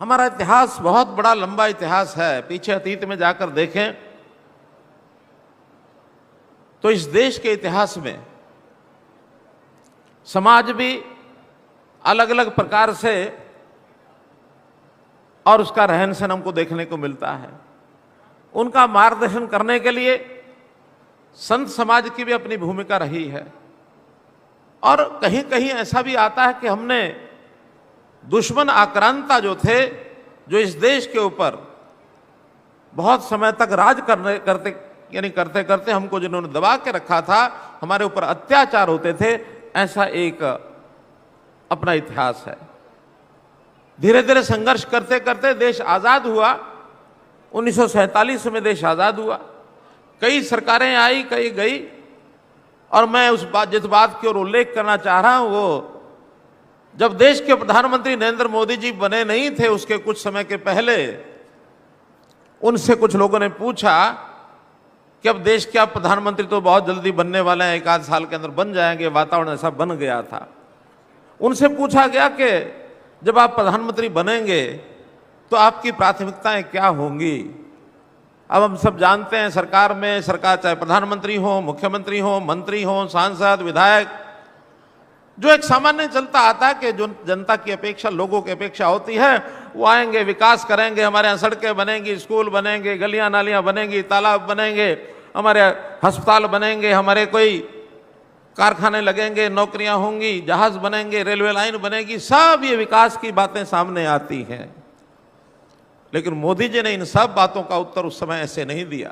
हमारा इतिहास बहुत बड़ा लंबा इतिहास है। पीछे अतीत में जाकर देखें तो इस देश के इतिहास में समाज भी अलग अलग प्रकार से और उसका रहन सहन हमको देखने को मिलता है। उनका मार्गदर्शन करने के लिए संत समाज की भी अपनी भूमिका रही है। और कहीं कहीं ऐसा भी आता है कि हमने दुश्मन आक्रांता जो थे, जो इस देश के ऊपर बहुत समय तक राज करते करते हमको जिन्होंने दबा के रखा था, हमारे ऊपर अत्याचार होते थे, ऐसा एक अपना इतिहास है। धीरे धीरे संघर्ष करते करते देश आजाद हुआ। 1947 में देश आजाद हुआ। कई सरकारें आई, कई गई। और मैं जिस बात की ओर उल्लेख करना चाह रहा हूं, वो जब देश के प्रधानमंत्री नरेंद्र मोदी जी बने नहीं थे, उसके कुछ समय के पहले उनसे कुछ लोगों ने पूछा कि अब देश के आप प्रधानमंत्री तो बहुत जल्दी बनने वाले हैं, 1 आध साल के अंदर बन जाएंगे, वातावरण ऐसा बन गया था। उनसे पूछा गया कि जब आप प्रधानमंत्री बनेंगे तो आपकी प्राथमिकताएं क्या होंगी। अब हम सब जानते हैं सरकार चाहे प्रधानमंत्री हो, मुख्यमंत्री हो, मंत्री हो, सांसद, विधायक, जो एक सामान्य चलता आता है कि जो जनता की अपेक्षा, लोगों की अपेक्षा होती है, वो आएंगे, विकास करेंगे, हमारे यहाँ सड़कें बनेंगी, स्कूल बनेंगे, गलियां नालियां बनेंगी, तालाब बनेंगे, हमारे अस्पताल बनेंगे, हमारे कोई कारखाने लगेंगे, नौकरियां होंगी, जहाज बनेंगे, रेलवे लाइन बनेगी। सब ये विकास की बातें सामने आती हैं। लेकिन मोदी जी ने इन सब बातों का उत्तर उस समय ऐसे नहीं दिया।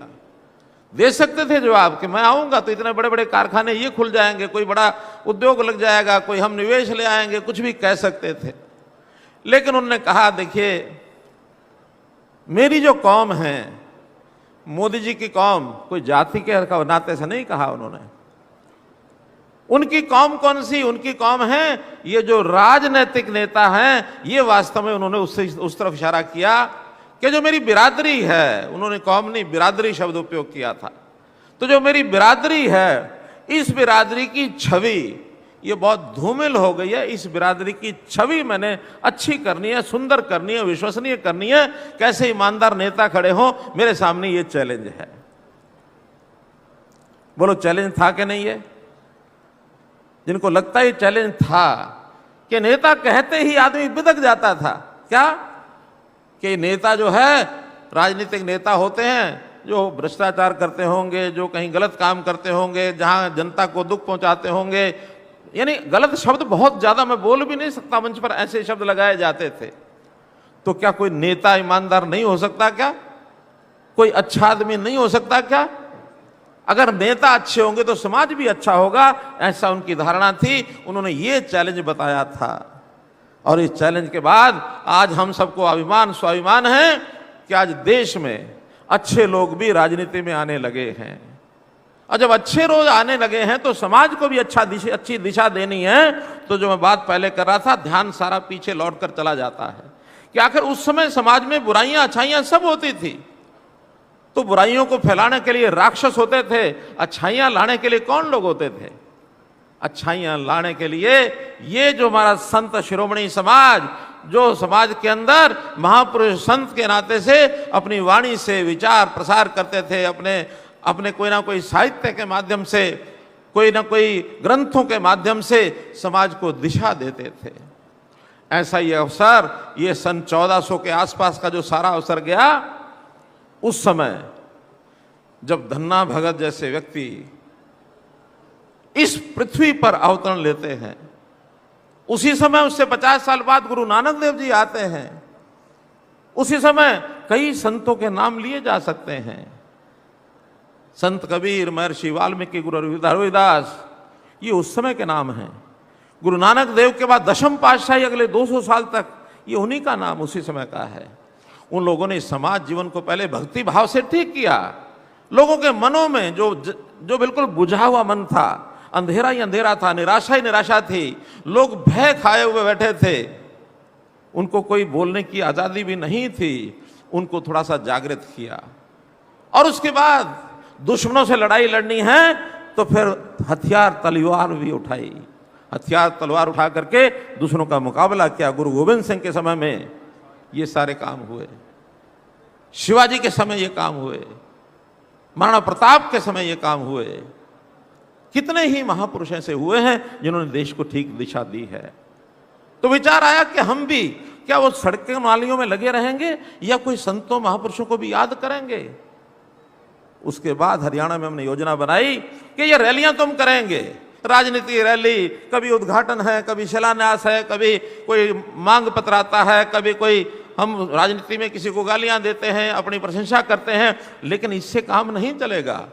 दे सकते थे जवाब कि मैं आऊंगा तो इतने बड़े बड़े कारखाने ये खुल जाएंगे, कोई बड़ा उद्योग लग जाएगा, कोई हम निवेश ले आएंगे, कुछ भी कह सकते थे। लेकिन उन्होंने कहा, देखिए मेरी जो कौम है, मोदी जी की कौम, कोई जाति के नाते से नहीं कहा उन्होंने। उनकी कौम कौन सी? उनकी कौम है ये जो राजनीतिक नेता हैं। ये वास्तव में उन्होंने उस तरफ इशारा किया कि जो मेरी बिरादरी है, उन्होंने कौम नहीं, बिरादरी शब्द उपयोग किया था। तो जो मेरी बिरादरी है, इस बिरादरी की छवि ये बहुत धूमिल हो गई है। इस बिरादरी की छवि मैंने अच्छी करनी है, सुंदर करनी है, विश्वसनीय करनी है। कैसे ईमानदार नेता खड़े हो, मेरे सामने ये चैलेंज है। बोलो चैलेंज था कि नहीं है? जिनको लगता है चैलेंज था कि नेता कहते ही आदमी बिदक जाता था, क्या कि नेता जो है, राजनीतिक नेता होते हैं जो भ्रष्टाचार करते होंगे, जो कहीं गलत काम करते होंगे, जहां जनता को दुख पहुंचाते होंगे, यानी गलत शब्द बहुत ज्यादा मैं बोल भी नहीं सकता, मंच पर ऐसे शब्द लगाए जाते थे। तो क्या कोई नेता ईमानदार नहीं हो सकता? क्या कोई अच्छा आदमी नहीं हो सकता? क्या अगर नेता अच्छे होंगे तो समाज भी अच्छा होगा, ऐसा उनकी धारणा थी। उन्होंने ये चैलेंज बताया था। और इस चैलेंज के बाद आज हम सबको अभिमान, स्वाभिमान है कि आज देश में अच्छे लोग भी राजनीति में आने लगे हैं। और जब अच्छे लोग आने लगे हैं तो समाज को भी अच्छी दिशा देनी है। तो जो मैं बात पहले कर रहा था, ध्यान सारा पीछे लौट कर चला जाता है कि आखिर उस समय समाज में बुराइयां अच्छाइयां सब होती थी। तो बुराइयों को फैलाने के लिए राक्षस होते थे, अच्छाइयां लाने के लिए कौन लोग होते थे? अच्छाइयां लाने के लिए ये जो हमारा संत शिरोमणि समाज, जो समाज के अंदर महापुरुष संत के नाते से अपनी वाणी से विचार प्रसार करते थे, अपने कोई ना कोई साहित्य के माध्यम से, कोई ना कोई ग्रंथों के माध्यम से समाज को दिशा देते थे। ऐसा ये अवसर, ये सन 1400 के आसपास का जो सारा अवसर गया, उस समय जब धन्ना भगत जैसे व्यक्ति इस पृथ्वी पर अवतरण लेते हैं, उसी समय उससे 50 साल बाद गुरु नानक देव जी आते हैं। उसी समय कई संतों के नाम लिए जा सकते हैं, संत कबीर, महर्षि वाल्मीकि, गुरु रविदास, ये उस समय के नाम हैं। गुरु नानक देव के बाद दशम पातशाही अगले 200 साल तक, ये उन्हीं का नाम उसी समय का है। उन लोगों ने समाज जीवन को पहले भक्ति भाव से ठीक किया। लोगों के मनों में जो बिल्कुल बुझा हुआ मन था, अंधेरा ही अंधेरा था, निराशा ही निराशा थी, लोग भय खाए हुए बैठे थे, उनको कोई बोलने की आजादी भी नहीं थी, उनको थोड़ा सा जागृत किया। और उसके बाद दुश्मनों से लड़ाई लड़नी है तो फिर हथियार तलवार भी उठाई, हथियार तलवार उठा करके दुश्मनों का मुकाबला किया। गुरु गोविंद सिंह के समय में ये सारे काम हुए, शिवाजी के समय ये काम हुए, महाराणा प्रताप के समय ये काम हुए। कितने ही महापुरुष ऐसे हुए हैं जिन्होंने देश को ठीक दिशा दी है। तो विचार आया कि हम भी क्या वो सड़कों नालियों में लगे रहेंगे या कोई संतों महापुरुषों को भी याद करेंगे। उसके बाद हरियाणा में हमने योजना बनाई कि ये रैलियां तो हम करेंगे, राजनीति रैली, कभी उद्घाटन है, कभी शिलान्यास है, कभी कोई मांग पत्र आता है, कभी कोई हम राजनीति में किसी को गालियां देते हैं, अपनी प्रशंसा करते हैं, लेकिन इससे काम नहीं चलेगा।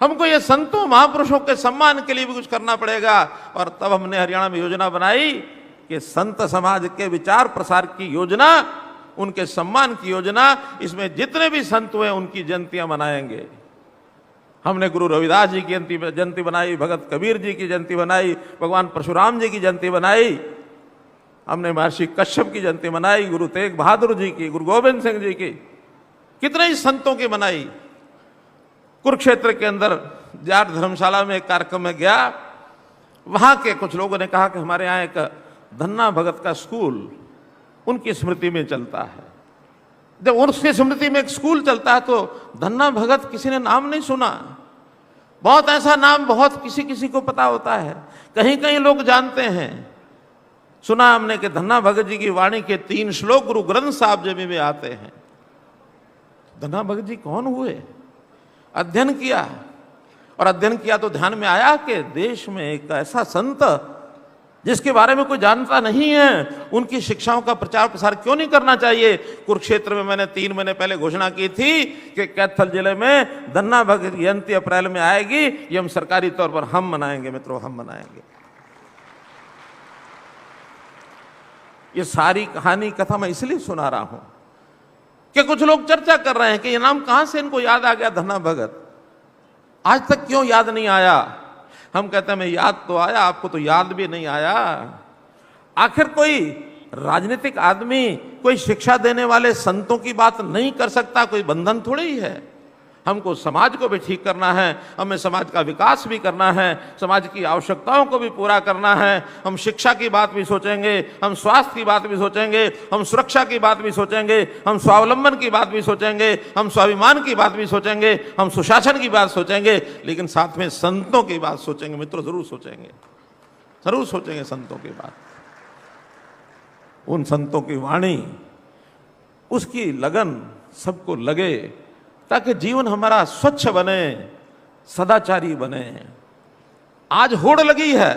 हमको ये संतों महापुरुषों के सम्मान के लिए भी कुछ करना पड़ेगा। और तब हमने हरियाणा में योजना बनाई कि संत समाज के विचार प्रसार की योजना, उनके सम्मान की योजना, इसमें जितने भी संत हुए उनकी जयंतियां मनाएंगे। हमने गुरु रविदास जी की जयंती बनाई, भगत कबीर जी की जयंती बनाई, भगवान परशुराम जी की जयंती बनाई, हमने महर्षि कश्यप की जयंती मनाई, गुरु तेग बहादुर जी की, गुरु गोविंद सिंह जी की, कितने ही संतों की मनाई। कुरुक्षेत्र के अंदर जाट धर्मशाला में एक कार्यक्रम में गया, वहां के कुछ लोगों ने कहा कि हमारे यहाँ एक धन्ना भगत का स्कूल उनकी स्मृति में चलता है। जब उसकी स्मृति में एक स्कूल चलता है तो धन्ना भगत किसी ने नाम नहीं सुना। बहुत ऐसा नाम बहुत किसी किसी को पता होता है, कहीं कहीं लोग जानते हैं। सुना हमने कि धन्ना भगत जी की वाणी के 3 श्लोक गुरु ग्रंथ साहब जी में आते हैं। धन्ना भगत जी कौन हुए? अध्ययन किया, और अध्ययन किया तो ध्यान में आया कि देश में एक ऐसा संत जिसके बारे में कोई जानता नहीं है, उनकी शिक्षाओं का प्रचार प्रसार क्यों नहीं करना चाहिए। कुरुक्षेत्र में मैंने 3 महीने पहले घोषणा की थी कि कैथल जिले में धन्ना भगत जयंती अप्रैल में आएगी, ये हम सरकारी तौर पर हम मनाएंगे मित्रों, हम मनाएंगे। ये सारी कहानी कथा मैं इसलिए सुना रहा हूं कि कुछ लोग चर्चा कर रहे हैं कि ये नाम कहां से इनको याद आ गया, धन्ना भगत, आज तक क्यों याद नहीं आया। हम कहते हैं मैं याद तो आया, आपको तो याद भी नहीं आया। आखिर कोई राजनीतिक आदमी कोई शिक्षा देने वाले संतों की बात नहीं कर सकता, कोई बंधन थोड़ी ही है। हमको समाज को भी ठीक करना है, हमें समाज का विकास भी करना है, समाज की आवश्यकताओं को भी पूरा करना है। हम शिक्षा की बात भी सोचेंगे, हम स्वास्थ्य की बात भी सोचेंगे, हम सुरक्षा की बात भी सोचेंगे, हम स्वावलंबन की बात भी सोचेंगे, हम स्वाभिमान की बात भी सोचेंगे, हम सुशासन की बात सोचेंगे, लेकिन साथ में संतों की बात सोचेंगे मित्रों, जरूर सोचेंगे, जरूर सोचेंगे संतों की बात। उन संतों की वाणी, उसकी लगन सबको लगे, ताकि जीवन हमारा स्वच्छ बने, सदाचारी बने। आज होड़ लगी है,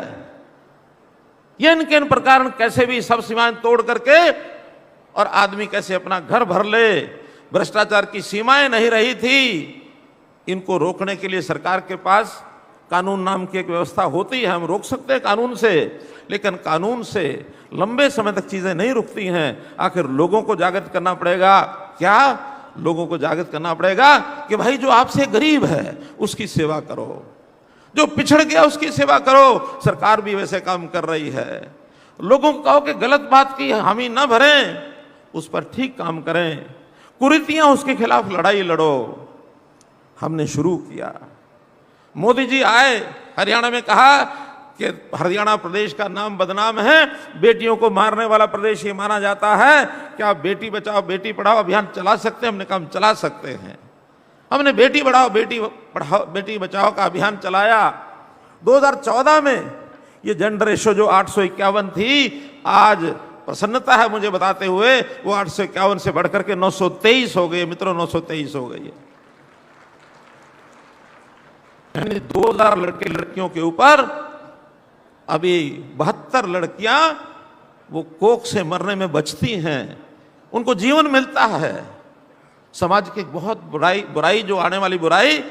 ये इनके इन प्रकार कैसे भी सब सीमाएं तोड़ करके और आदमी कैसे अपना घर भर ले। भ्रष्टाचार की सीमाएं नहीं रही थी, इनको रोकने के लिए सरकार के पास कानून नाम की एक व्यवस्था होती है, हम रोक सकते हैं कानून से, लेकिन कानून से लंबे समय तक चीजें नहीं रुकती हैं। आखिर लोगों को जागृत करना पड़ेगा। क्या लोगों को जागृत करना पड़ेगा कि भाई जो आपसे गरीब है उसकी सेवा करो, जो पिछड़ गया उसकी सेवा करो। सरकार भी वैसे काम कर रही है। लोगों को कहो कि गलत बात की हामी न भरें, उस पर ठीक काम करें, कुरीतियां उसके खिलाफ लड़ाई लड़ो। हमने शुरू किया। मोदी जी आए, हरियाणा में कहा कि हरियाणा प्रदेश का नाम बदनाम है, बेटियों को मारने वाला प्रदेश ये माना जाता है, क्या आप बेटी बचाओ बेटी पढ़ाओ अभियान चला सकते हैं? हमने कहा हम चला सकते हैं। हमने बेटी बढ़ाओ बेटी पढ़ाओ बेटी बचाओ का अभियान चलाया। 2014 में ये जेंडर रेशो जो 851 थी, आज प्रसन्नता है मुझे बताते हुए वो 851 से बढ़कर के 923 हो गई मित्रों, 923 हो गई है। 2000 लड़के लड़कियों के ऊपर अभी 72 लड़कियां वो कोख से मरने में बचती हैं, उनको जीवन मिलता है। समाज की बहुत बुराई जो आने वाली बुराई,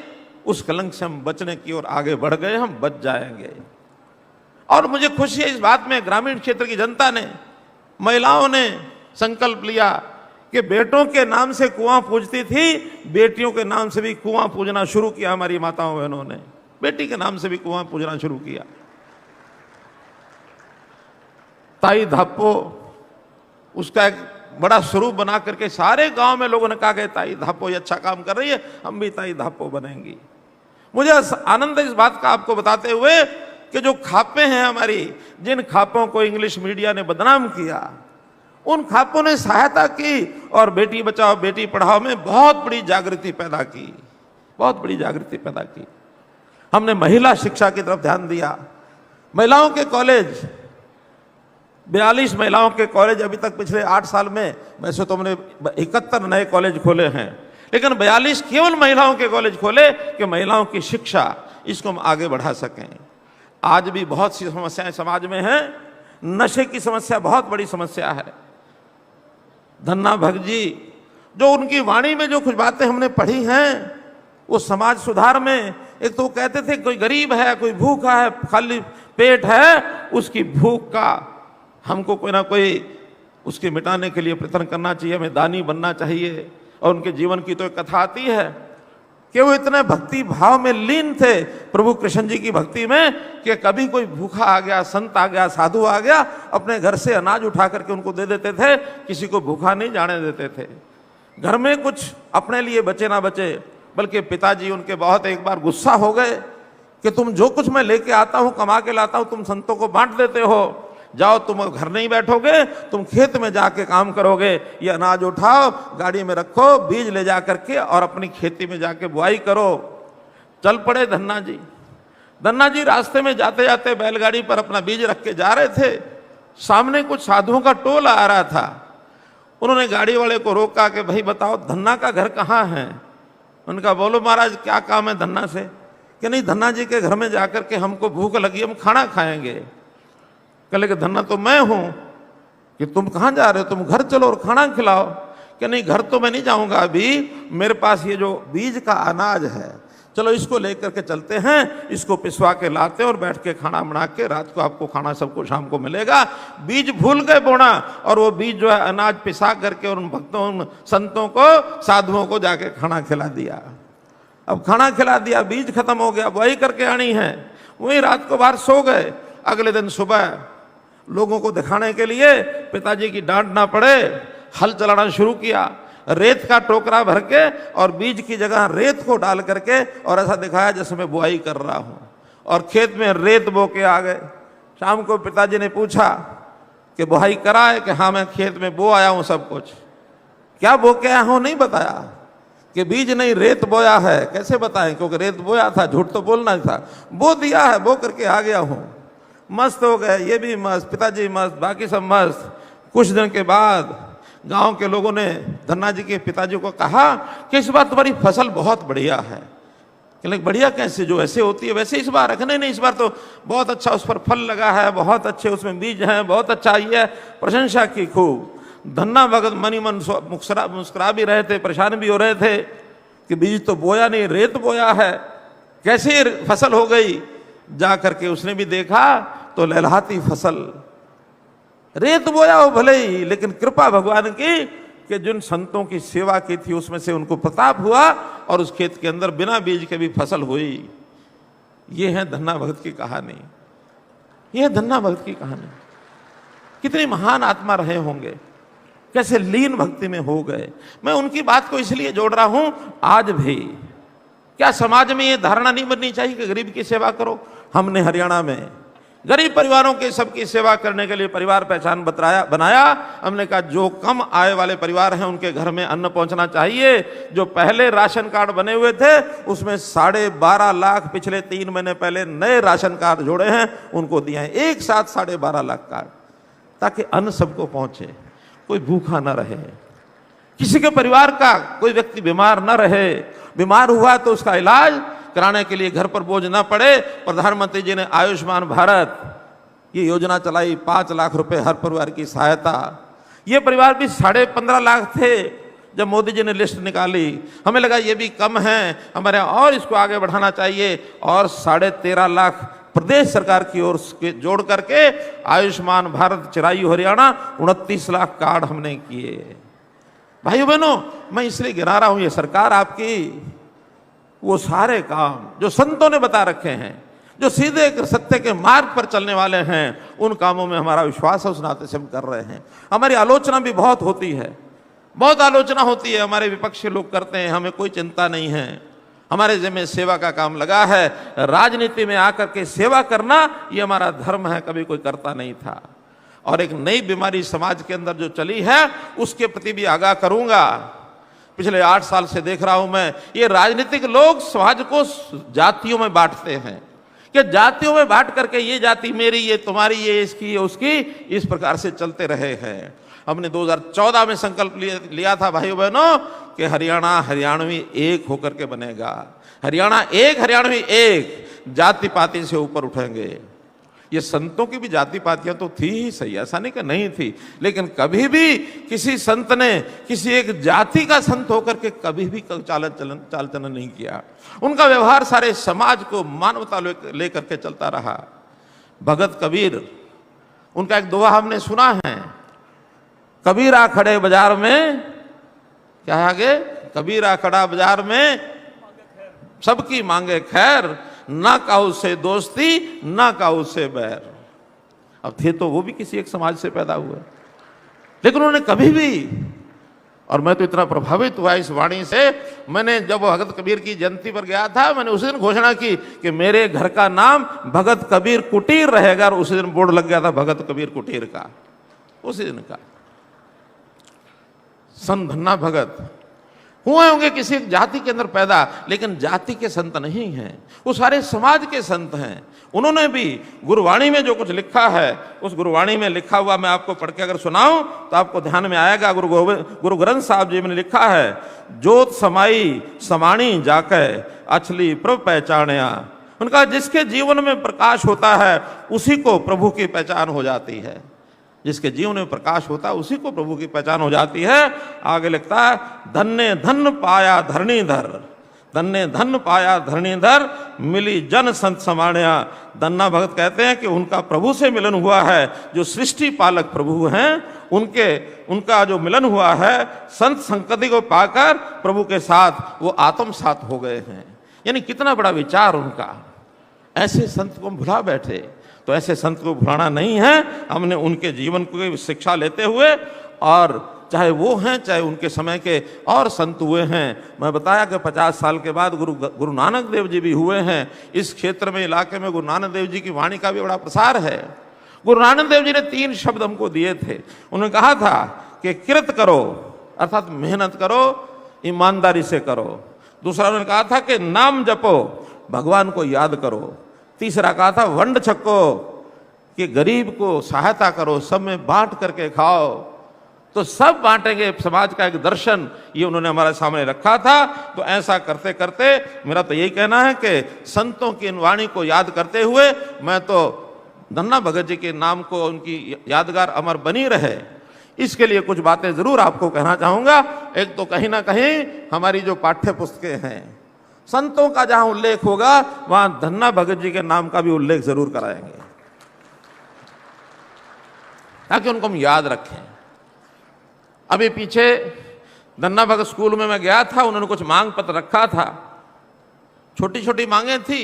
उस कलंक से हम बचने की ओर आगे बढ़ गए, हम बच जाएंगे। और मुझे खुशी है इस बात में, ग्रामीण क्षेत्र की जनता ने, महिलाओं ने संकल्प लिया कि बेटों के नाम से कुआं पूजती थी, बेटियों के नाम से भी कुआं पूजना शुरू किया। हमारी माताओं बहनों ने बेटी के नाम से भी कुआं पूजना शुरू किया। ताई धापो उसका एक बड़ा स्वरूप बना करके सारे गांव में लोगों ने कहा कि ताई धापो ये अच्छा काम कर रही है, हम भी ताई धापो बनेंगी। मुझे आनंद है इस बात का आपको बताते हुए कि जो खापें हैं हमारी, जिन खापों को इंग्लिश मीडिया ने बदनाम किया, उन खापों ने सहायता की और बेटी बचाओ बेटी पढ़ाओ में बहुत बड़ी जागृति पैदा की, बहुत बड़ी जागृति पैदा की। हमने महिला शिक्षा की तरफ ध्यान दिया। महिलाओं के कॉलेज, 42 महिलाओं के कॉलेज अभी तक पिछले 8 साल में, वैसे तो हमने 71 नए कॉलेज खोले हैं, लेकिन 42 केवल महिलाओं के कॉलेज खोले कि महिलाओं की शिक्षा इसको हम आगे बढ़ा सकें। आज भी बहुत सी समस्याएं समाज में हैं। नशे की समस्या बहुत बड़ी समस्या है। धन्ना भगत जी, जो उनकी वाणी में जो कुछ बातें हमने पढ़ी हैं, वो समाज सुधार में, एक तो वो कहते थे कोई गरीब है, कोई भूखा है, खाली पेट है, उसकी भूख का हमको कोई ना कोई उसके मिटाने के लिए प्रयत्न करना चाहिए, हमें दानी बनना चाहिए। और उनके जीवन की तो एक कथा आती है कि वो इतने भक्ति भाव में लीन थे प्रभु कृष्ण जी की भक्ति में कि कभी कोई भूखा आ गया, संत आ गया, साधु आ गया, अपने घर से अनाज उठा करके उनको दे देते थे, किसी को भूखा नहीं जाने देते थे। घर में कुछ अपने लिए बचे ना बचे, बल्कि पिताजी उनके बहुत एक बार गुस्सा हो गए कि तुम जो कुछ मैं लेके आता हूं, कमा के लाता हूं, तुम संतों को बांट देते हो। जाओ, तुम घर नहीं बैठोगे, तुम खेत में जाके काम करोगे। ये अनाज उठाओ, गाड़ी में रखो, बीज ले जा करके और अपनी खेती में जाके बुआई करो। चल पड़े धन्ना जी। धन्ना जी रास्ते में जाते जाते बैलगाड़ी पर अपना बीज रख के जा रहे थे। सामने कुछ साधुओं का टोला आ रहा था। उन्होंने गाड़ी वाले को रोका कि भाई बताओ धन्ना का घर कहाँ है। उनका बोलो महाराज क्या काम है धन्ना से? कि नहीं, धन्ना जी के घर में जाकर के हमको भूख लगी, हम खाना खाएंगे। कहले कि धन्ना तो मैं हूं, कि तुम कहाँ जा रहे हो, तुम घर चलो और खाना खिलाओ। कि नहीं, घर तो मैं नहीं जाऊंगा, अभी मेरे पास ये जो बीज का अनाज है, चलो इसको लेकर के चलते हैं, इसको पिसवा के लाते हैं और बैठ के खाना बना के रात को आपको खाना सबको शाम को मिलेगा। बीज भूल गए बोना, और वो बीज जो है अनाज पिसा करके उन भक्तों, उन संतों को, साधुओं को जाके खाना खिला दिया। अब खाना खिला दिया, बीज खत्म हो गया, वही करके आनी है। वही रात को बाहर सो गए। अगले दिन सुबह लोगों को दिखाने के लिए, पिताजी की डांट ना पड़े, हल चलाना शुरू किया। रेत का टोकरा भर के और बीज की जगह रेत को डाल करके, और ऐसा दिखाया जैसे मैं बुआई कर रहा हूं, और खेत में रेत बो के आ गए। शाम को पिताजी ने पूछा कि बुआई करा है? कि हाँ, मैं खेत में बो आया हूं सब कुछ। क्या बो के आया हूं? नहीं बताया। कि बीज नहीं, रेत बोया है। कैसे बताएं, क्योंकि रेत बोया था, झूठ तो बोलना था। बो दिया है, बो करके आ गया हूं। मस्त हो गए, ये भी मस्त, पिताजी मस्त, बाकी सब मस्त। कुछ दिन के बाद गांव के लोगों ने धन्ना जी के पिताजी को कहा कि इस बार तुम्हारी फसल बहुत बढ़िया है। कहने बढ़िया कैसे? जो ऐसे होती है वैसे इस बार? रखने नहीं, इस बार तो बहुत अच्छा उस पर फल लगा है, बहुत अच्छे उसमें बीज हैं, बहुत अच्छा ये है। प्रशंसा की खूब। धन्ना भगत मनी मन मुस्कुरा भी रहे थे, परेशान भी हो रहे थे कि बीज तो बोया नहीं, रेत बोया है, कैसे फसल हो गई। जा करके उसने भी देखा तो लहलहाती फसल। रेत बोया हो भले ही, लेकिन कृपा भगवान की कि जिन संतों की सेवा की थी उसमें से उनको प्रताप हुआ और उस खेत के अंदर बिना बीज के भी फसल हुई। ये है धन्ना भगत की कहानी। ये है धन्ना भगत की कहानी। कितनी महान आत्मा रहे होंगे, कैसे लीन भक्ति में हो गए। मैं उनकी बात को इसलिए जोड़ रहा हूं। आज भी क्या समाज में ये धारणा नहीं बननी चाहिए कि गरीब की सेवा करो? हमने हरियाणा में गरीब परिवारों के सबकी सेवा करने के लिए परिवार पहचान बनाया। हमने कहा जो कम आय वाले परिवार हैं उनके घर में अन्न पहुंचना चाहिए। जो पहले राशन कार्ड बने हुए थे उसमें 12.5 लाख पिछले 3 महीने पहले नए राशन कार्ड जोड़े हैं, उनको दिए हैं। एक साथ 12.5 लाख कार्ड, ताकि अन्न सबको पहुंचे, कोई भूखा न रहे, किसी के परिवार का कोई व्यक्ति बीमार न रहे। बीमार हुआ तो उसका इलाज कराने के लिए घर पर बोझ ना पड़े। प्रधानमंत्री जी ने आयुष्मान भारत ये योजना चलाई, 5 लाख रुपए हर परिवार की सहायता। ये परिवार भी 15.5 लाख थे जब मोदी जी ने लिस्ट निकाली। हमें लगा ये भी कम है, हमारे और इसको आगे बढ़ाना चाहिए, और 13.5 लाख प्रदेश सरकार की ओर से जोड़ करके आयुष्मान भारत चिरायु हरियाणा 29 लाख कार्ड हमने किए। भाइयों बहनों, मैं इसलिए गिरा रहा हूं, ये सरकार आपकी वो सारे काम जो संतों ने बता रखे हैं, जो सीधे सत्य के मार्ग पर चलने वाले हैं, उन कामों में हमारा विश्वास है, उस नाते से हम कर रहे हैं। हमारी आलोचना भी बहुत होती है, बहुत आलोचना होती है, हमारे विपक्षी लोग करते हैं, हमें कोई चिंता नहीं है। हमारे जिम्मे सेवा का काम लगा है। राजनीति में आकर के सेवा करना ये हमारा धर्म है, कभी कोई करता नहीं था। और एक नई बीमारी समाज के अंदर जो चली है उसके प्रति भी आगाह करूंगा। पिछले 8 साल से देख रहा हूं मैं, ये राजनीतिक लोग समाज को जातियों में बांटते हैं कि जातियों में बांट करके ये जाति मेरी, ये तुम्हारी, ये इसकी, ये उसकी, इस प्रकार से चलते रहे हैं। हमने 2014 में संकल्प लिया था भाइयों बहनों कि हरियाणा हरियाणवी एक होकर के बनेगा। हरियाणा एक, हरियाणवी एक, जाति पाति से ऊपर उठेंगे। ये संतों की भी जाति पातियां तो थी ही सही, ऐसा नहीं कि नहीं थी, लेकिन कभी भी किसी संत ने किसी एक जाति का संत होकर के कभी भी चाल चलन नहीं किया। उनका व्यवहार सारे समाज को मानवता लेकर के चलता रहा। भगत कबीर, उनका एक दोहा हमने सुना है, कबीरा खड़े बाजार में, क्या है आगे, कबीरा खड़ा बाजार में सबकी मांगे खैर, ना काऊ से दोस्ती ना काऊ से बैर। अब थे तो वो भी किसी एक समाज से पैदा हुए, लेकिन उन्होंने कभी भी, और मैं तो इतना प्रभावित हुआ इस वाणी से, मैंने जब भगत कबीर की जयंती पर गया था, मैंने उसी दिन घोषणा की कि मेरे घर का नाम भगत कबीर कुटीर रहेगा, और उसी दिन बोर्ड लग गया था भगत कबीर कुटीर का, उसी दिन का। संत धन्ना भगत हुए होंगे किसी जाति के अंदर पैदा, लेकिन जाति के संत नहीं हैं, वो सारे समाज के संत हैं। उन्होंने भी गुरुवाणी में जो कुछ लिखा है, उस गुरुवाणी में लिखा हुआ मैं आपको पढ़ के अगर सुनाऊं तो आपको ध्यान में आएगा। गुरु ग्रंथ साहब जी ने लिखा है, जोत समाई समाणी जाके अछली प्रभु पहचानया। उनका जिसके जीवन में प्रकाश होता है उसी को प्रभु की पहचान हो जाती है, जिसके जीवन में प्रकाश होता है उसी को प्रभु की पहचान हो जाती है। आगे लिखता है, धन्य धन पाया धरणीधर, धन्य धन पाया धरणीधर, मिली जन संत समाण्या। धन्ना भगत कहते हैं कि उनका प्रभु से मिलन हुआ है, जो सृष्टि पालक प्रभु हैं, उनका जो मिलन हुआ है, संत संगति को पाकर प्रभु के साथ वो आत्मसात हो गए हैं। यानी कितना बड़ा विचार उनका। ऐसे संत को भुला बैठे, तो ऐसे संत को भुलाना नहीं है। हमने उनके जीवन को शिक्षा लेते हुए, और चाहे वो हैं चाहे उनके समय के और संत हुए हैं। मैं बताया कि 50 साल के बाद गुरु नानक देव जी भी हुए हैं। इस क्षेत्र में, इलाके में गुरु नानक देव जी की वाणी का भी बड़ा प्रसार है। गुरु नानक देव जी ने 3 शब्द हमको दिए थे। उन्होंने कहा था कि कृत करो, अर्थात मेहनत करो, ईमानदारी से करो। दूसरा उन्होंने कहा था कि नाम जपो, भगवान को याद करो। तीसरा कहा था वंड छको, कि गरीब को सहायता करो, सब में बांट करके खाओ। तो सब बांटेंगे, समाज का एक दर्शन ये उन्होंने हमारे सामने रखा था। तो ऐसा करते करते मेरा तो यही कहना है कि संतों की इन वाणी को याद करते हुए मैं तो धन्ना भगत जी के नाम को, उनकी यादगार अमर बनी रहे, इसके लिए कुछ बातें जरूर आपको कहना चाहूंगा। एक तो कहीं ना कहीं हमारी जो पाठ्य पुस्तकें हैं, संतों का जहां उल्लेख होगा वहां धन्ना भगत जी के नाम का भी उल्लेख जरूर कराएंगे, ताकि उनको हम याद रखें। अभी पीछे धन्ना भगत स्कूल में मैं गया था, उन्होंने कुछ मांग पत्र रखा था, छोटी छोटी मांगे थी,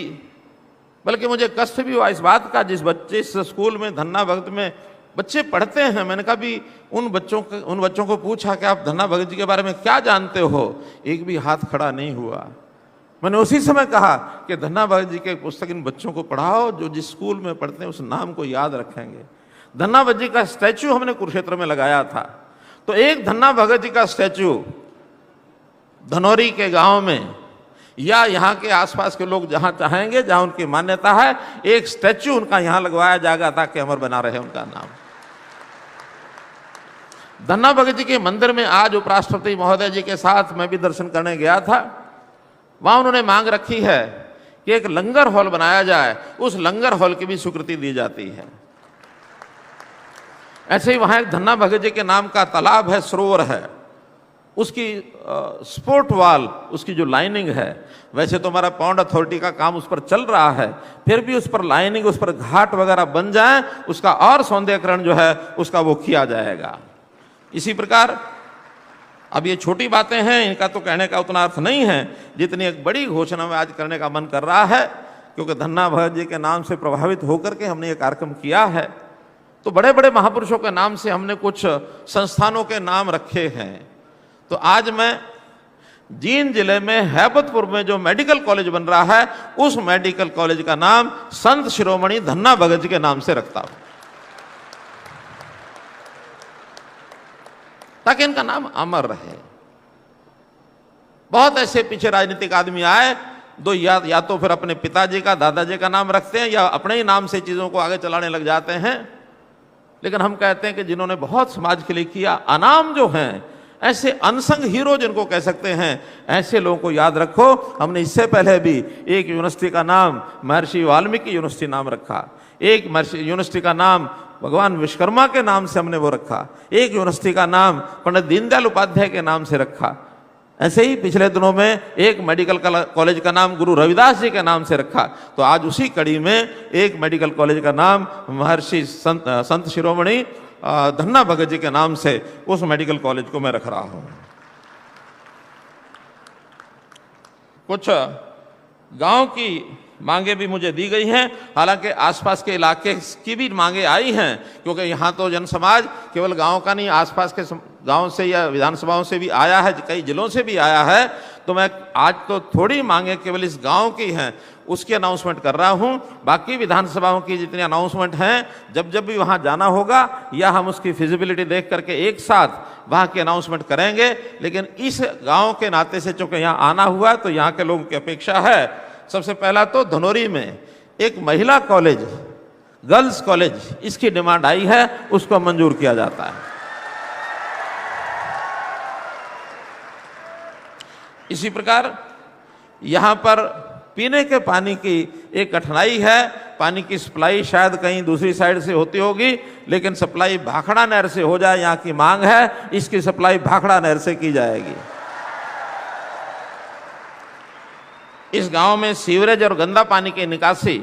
बल्कि मुझे कष्ट भी हुआ इस बात का, जिस स्कूल में धन्ना भगत में बच्चे पढ़ते हैं, मैंने कहा भी उन बच्चों को पूछा कि आप धन्ना भगत जी के बारे में क्या जानते हो, एक भी हाथ खड़ा नहीं हुआ। मैंने उसी समय कहा कि धन्ना भगत जी के पुस्तक इन बच्चों को पढ़ाओ, जो जिस स्कूल में पढ़ते हैं उस नाम को याद रखेंगे। धन्ना भगत जी का स्टैचू हमने कुरुक्षेत्र में लगाया था, तो एक धन्ना भगत जी का स्टैचू धनौरी के गांव में या यहाँ के आसपास के लोग जहां चाहेंगे, जहां उनकी मान्यता है, एक स्टैचू उनका यहां लगवाया जाएगा ताकि अमर बना रहे उनका नाम। धन्ना भगत जी के मंदिर में आज उपराष्ट्रपति महोदय जी के साथ मैं भी दर्शन करने गया था। वहां उन्होंने मांग रखी है कि एक लंगर हॉल बनाया जाए, उस लंगर हॉल की भी स्वीकृति दी जाती है। ऐसे ही वहां एक धन्ना भगत जी के नाम का तालाब है, सरोवर है, उसकी स्पोर्ट वाल, उसकी जो लाइनिंग है, वैसे तो हमारा पौंड अथॉरिटी का काम उस पर चल रहा है, फिर भी उस पर लाइनिंग, उस पर घाट वगैरह बन जाए, उसका और सौंदर्यकरण जो है उसका वो किया जाएगा। इसी प्रकार अब ये छोटी बातें हैं, इनका तो कहने का उतना अर्थ नहीं है जितनी एक बड़ी घोषणा में आज करने का मन कर रहा है, क्योंकि धन्ना भगत जी के नाम से प्रभावित होकर के हमने ये कार्यक्रम किया है। तो बड़े बड़े महापुरुषों के नाम से हमने कुछ संस्थानों के नाम रखे हैं। तो आज मैं जींद जिले में हैबतपुर में जो मेडिकल कॉलेज बन रहा है, उस मेडिकल कॉलेज का नाम संत शिरोमणि धन्ना भगत जी के नाम से रखता हूं। ताकि इनका नाम अमर रहे। बहुत ऐसे पीछे राजनीतिक आदमी आए दो, या तो फिर अपने पिताजी का, दादाजी का नाम रखते हैं या अपने ही नाम से चीजों को आगे चलाने लग जाते हैं। लेकिन हम कहते हैं कि जिन्होंने बहुत समाज के लिए किया, अनाम जो हैं, ऐसे अनसंग हीरो जिनको कह सकते हैं, ऐसे लोगों को याद रखो। हमने इससे पहले भी एक यूनिवर्सिटी का नाम महर्षि वाल्मीकि यूनिवर्सिटी नाम रखा, एक यूनिवर्सिटी का नाम भगवान विश्वकर्मा के नाम से हमने वो रखा, एक यूनिवर्सिटी का नाम पंडित दीनदयाल उपाध्याय के नाम से रखा। ऐसे ही पिछले दिनों में एक मेडिकल कॉलेज का नाम गुरु रविदास जी के नाम से रखा। तो आज उसी कड़ी में एक मेडिकल कॉलेज का नाम महर्षि संत शिरोमणि धन्ना भगत जी के नाम से उस मेडिकल कॉलेज को मैं रख रहा हूं। कुछ गांव की मांगे भी मुझे दी गई हैं, हालांकि आसपास के इलाके की भी मांगे आई हैं, क्योंकि यहाँ तो जन समाज केवल गांव का नहीं, आसपास के गांव से या विधानसभाओं से भी आया है, कई जिलों से भी आया है। तो मैं आज तो थोड़ी मांगे केवल इस गांव की हैं, उसकी अनाउंसमेंट कर रहा हूं। बाकी विधानसभाओं की जितनी अनाउंसमेंट हैं, जब जब भी वहां जाना होगा या हम उसकी फिजिबिलिटी देख करके एक साथ वहां की अनाउंसमेंट करेंगे। लेकिन इस गांव के नाते से चूंकि यहाँ आना हुआ, तो यहाँ के लोगों की अपेक्षा है, सबसे पहला तो धनौरी में एक महिला कॉलेज, गर्ल्स कॉलेज, इसकी डिमांड आई है, उसको मंजूर किया जाता है। इसी प्रकार यहां पर पीने के पानी की एक कठिनाई है। पानी की सप्लाई शायद कहीं दूसरी साइड से होती होगी, लेकिन सप्लाई भाखड़ा नहर से हो जाए, यहाँ की मांग है, इसकी सप्लाई भाखड़ा नहर से की जाएगी। इस गांव में सीवरेज और गंदा पानी की निकासी,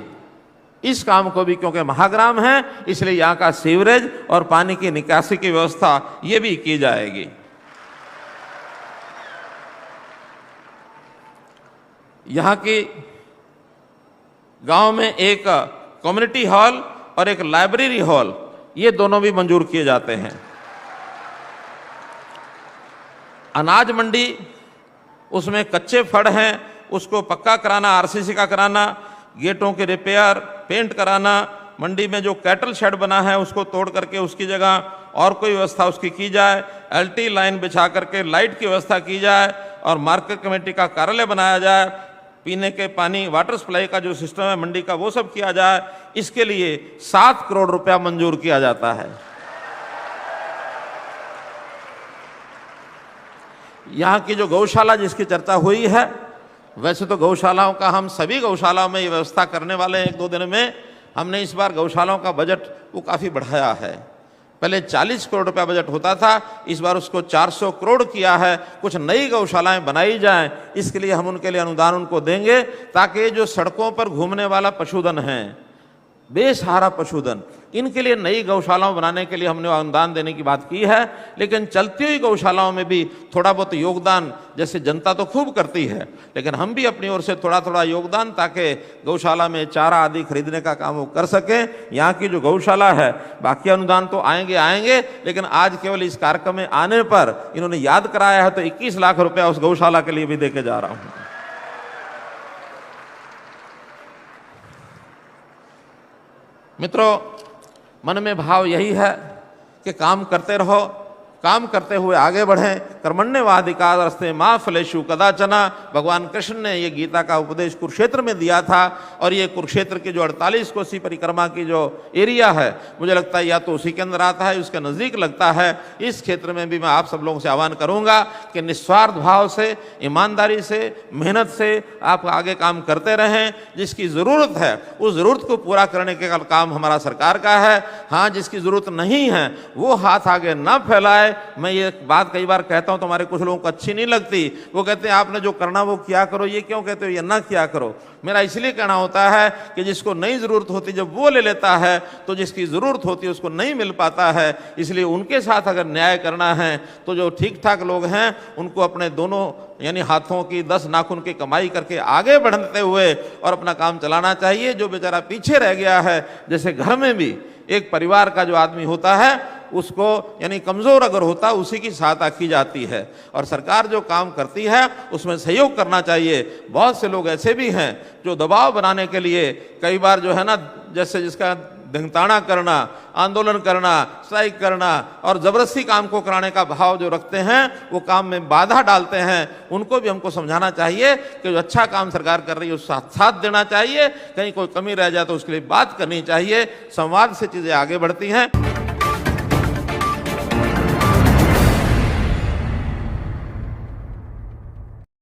इस काम को भी, क्योंकि महाग्राम है, इसलिए यहाँ का सीवरेज और पानी की निकासी की व्यवस्था ये भी की जाएगी। यहाँ की गांव में एक कम्युनिटी हॉल और एक लाइब्रेरी हॉल, ये दोनों भी मंजूर किए जाते हैं। अनाज मंडी, उसमें कच्चे फड़ हैं, उसको पक्का कराना, आरसीसी का कराना, गेटों के रिपेयर, पेंट कराना, मंडी में जो कैटल शेड बना है उसको तोड़ करके उसकी जगह और कोई व्यवस्था उसकी की जाए, एलटी लाइन बिछा करके लाइट की व्यवस्था की जाए और मार्केट कमेटी का कार्यालय बनाया जाए, पीने के पानी, वाटर सप्लाई का जो सिस्टम है मंडी का, वो सब किया जाए। इसके लिए 7 करोड़ रुपया मंजूर किया जाता है। यहाँ की जो गौशाला जिसकी चर्चा हुई है, वैसे तो गौशालाओं का हम सभी गौशालाओं में ये व्यवस्था करने वाले हैं। 1-2 दिन में हमने इस बार गौशालाओं का बजट वो काफ़ी बढ़ाया है। पहले 40 करोड़ रुपया बजट होता था, इस बार उसको 400 करोड़ किया है। कुछ नई गौशालाएं बनाई जाएं, इसके लिए हम उनके लिए अनुदान उनको देंगे, ताकि जो सड़कों पर घूमने वाला पशुधन है, बेसहारा पशुधन, इनके लिए नई गौशालाओं बनाने के लिए हमने अनुदान देने की बात की है। लेकिन चलती हुई गौशालाओं में भी थोड़ा बहुत योगदान, जैसे जनता तो खूब करती है, लेकिन हम भी अपनी ओर से थोड़ा थोड़ा योगदान, ताकि गौशाला में चारा आदि खरीदने का काम वो कर सकें। यहाँ की जो गौशाला है, बाकी अनुदान तो आएंगे, लेकिन आज केवल इस कार्यक्रम में आने पर इन्होंने याद कराया है, तो 21 लाख रुपया उस गौशाला के लिए भी देके जा रहा हूँ। मित्रों, मन में भाव यही है कि काम करते रहो, काम करते हुए आगे बढ़ें। कर्मण्येवाधिकारस्ते मा फलेषु कदाचन, भगवान कृष्ण ने ये गीता का उपदेश कुरुक्षेत्र में दिया था। और ये कुरुक्षेत्र की जो 48 कोसी परिक्रमा की जो एरिया है, मुझे लगता है या तो उसी के अंदर आता है, उसके नज़दीक लगता है। इस क्षेत्र में भी मैं आप सब लोगों से आह्वान करूंगा कि निस्वार्थ भाव से, ईमानदारी से, मेहनत से आप आगे काम करते रहें। जिसकी ज़रूरत है उस ज़रूरत को पूरा करने का काम हमारा सरकार का है। हाँ, जिसकी ज़रूरत नहीं है वो हाथ आगे ना फैलाए। मैं ये बात कई बार कहता हूं तो हमारे कुछ लोगों को अच्छी नहीं लगती। वो कहते हैं आपने जो करना वो किया करो, ये क्यों कहते हो ये ना किया करो। मेरा इसलिए कहना होता है कि जिसको नहीं ज़रूरत होती जब वो ले लेता है, तो जिसकी ज़रूरत होती है उसको नहीं मिल पाता है। इसलिए उनके साथ अगर न्याय करना है तो जो ठीक ठाक लोग हैं उनको अपने दोनों यानी हाथों की 10 नाखून की कमाई करके आगे बढ़ते हुए और अपना काम चलाना चाहिए। जो बेचारा पीछे रह गया है, जैसे घर में भी एक परिवार का जो आदमी होता है उसको यानी कमज़ोर अगर होता उसी की सहायता की जाती है। और सरकार जो काम करती है उसमें सहयोग करना चाहिए। बहुत से लोग ऐसे भी हैं जो दबाव बनाने के लिए कई बार जो है ना, जैसे जिसका धिंगताना करना, आंदोलन करना, स्ट्राइक करना और जबरदस्ती काम को कराने का भाव जो रखते हैं, वो काम में बाधा डालते हैं, उनको भी हमको समझाना चाहिए कि जो अच्छा काम सरकार कर रही है उसका साथ देना चाहिए। कहीं कोई कमी रह जाए तो उसके लिए बात करनी चाहिए। संवाद से चीजें आगे बढ़ती हैं।